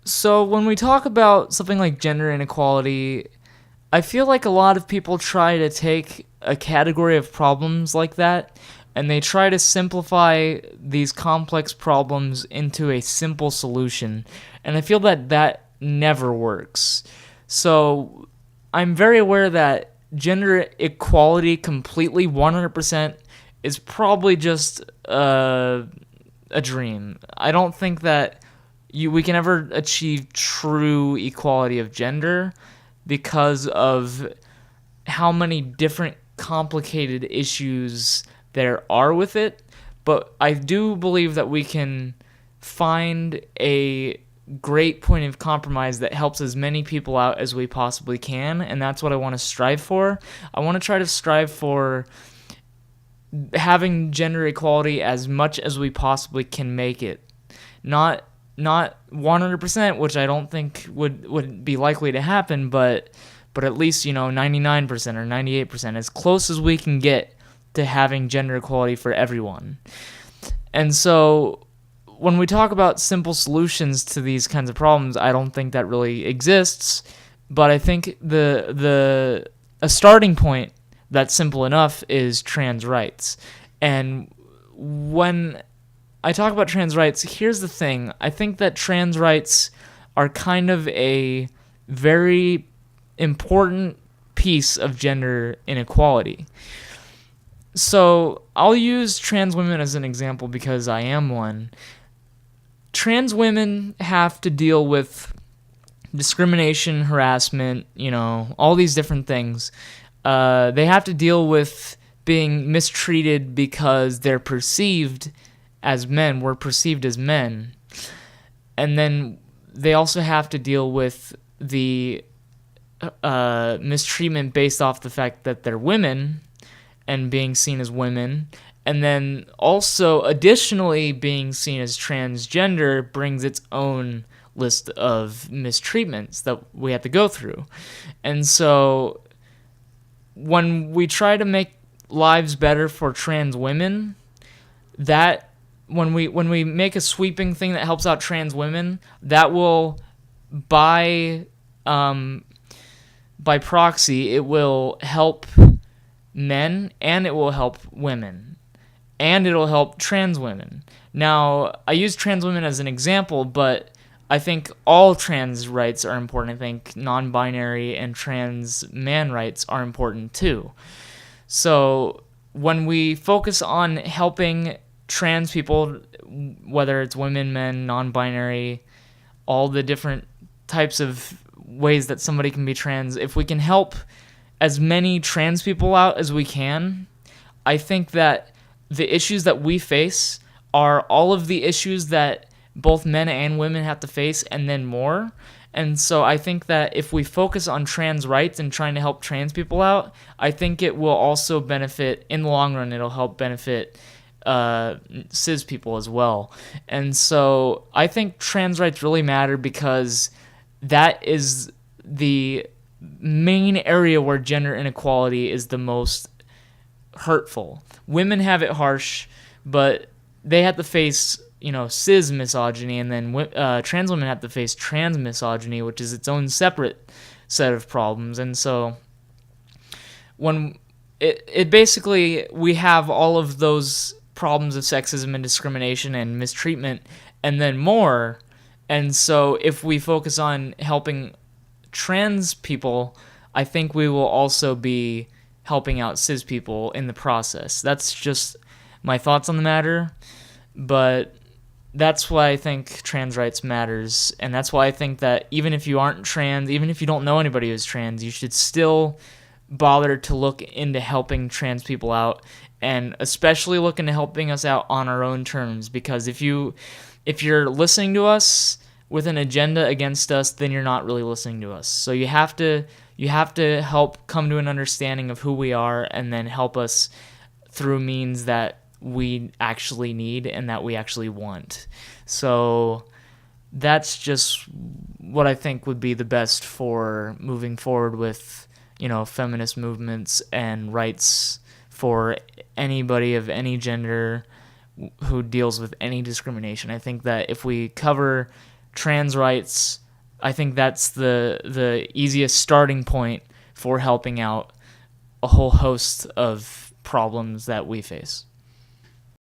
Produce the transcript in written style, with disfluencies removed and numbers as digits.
So when we talk about something like gender inequality, I feel like a lot of people try to take a category of problems like that and they try to simplify these complex problems into a simple solution. And I feel that that never works. So I'm very aware that gender equality completely 100% is probably just a dream. I don't think that we can ever achieve true equality of gender because of how many different complicated issues there are with it. But I do believe that we can find a great point of compromise that helps as many people out as we possibly can, and that's what I want to strive for. I want to try to strive for having gender equality as much as we possibly can make it. Not 100%, which I don't think would be likely to happen, but at least 99% or 98%, as close as we can get to having gender equality for everyone. And so when we talk about simple solutions to these kinds of problems, I don't think that really exists, but I think a starting point that's simple enough is trans rights. And when I talk about trans rights, here's the thing. I think that trans rights are kind of a very important piece of gender inequality. So I'll use trans women as an example because I am one. Trans women have to deal with discrimination, harassment, all these different things. They have to deal with being mistreated because they're perceived as men, we're perceived as men. And then they also have to deal with the mistreatment based off the fact that they're women and being seen as women. And then also, additionally, being seen as transgender brings its own list of mistreatments that we have to go through. And so when we try to make lives better for trans women, that when we make a sweeping thing that helps out trans women, that will by proxy, it will help men and it will help women and it'll help trans women. Now, I use trans women as an example, but I think all trans rights are important. I think non-binary and trans man rights are important too. So when we focus on helping trans people, whether it's women, men, non-binary, all the different types of ways that somebody can be trans, if we can help as many trans people out as we can, I think that the issues that we face are all of the issues that both men and women have to face, and then more. And so I think that if we focus on trans rights and trying to help trans people out, I think it will also benefit, in the long run, it'll help benefit cis people as well. And so I think trans rights really matter because that is the main area where gender inequality is the most hurtful. Women have it harsh, but they have to face cis misogyny, and then trans women have to face trans misogyny, which is its own separate set of problems. And so when it basically, we have all of those problems of sexism and discrimination and mistreatment, and then more. And so if we focus on helping trans people, I think we will also be helping out cis people in the process. That's just my thoughts on the matter, but that's why I think trans rights matters, and that's why I think that even if you aren't trans, even if you don't know anybody who's trans, you should still bother to look into helping trans people out, and especially look into helping us out on our own terms, because if you're listening to us with an agenda against us, then you're not really listening to us. So you have to help come to an understanding of who we are, and then help us through means that we actually need and that we actually want. So that's just what I think would be the best for moving forward with, feminist movements and rights for anybody of any gender who deals with any discrimination. I think that if we cover trans rights, I think that's the easiest starting point for helping out a whole host of problems that we face.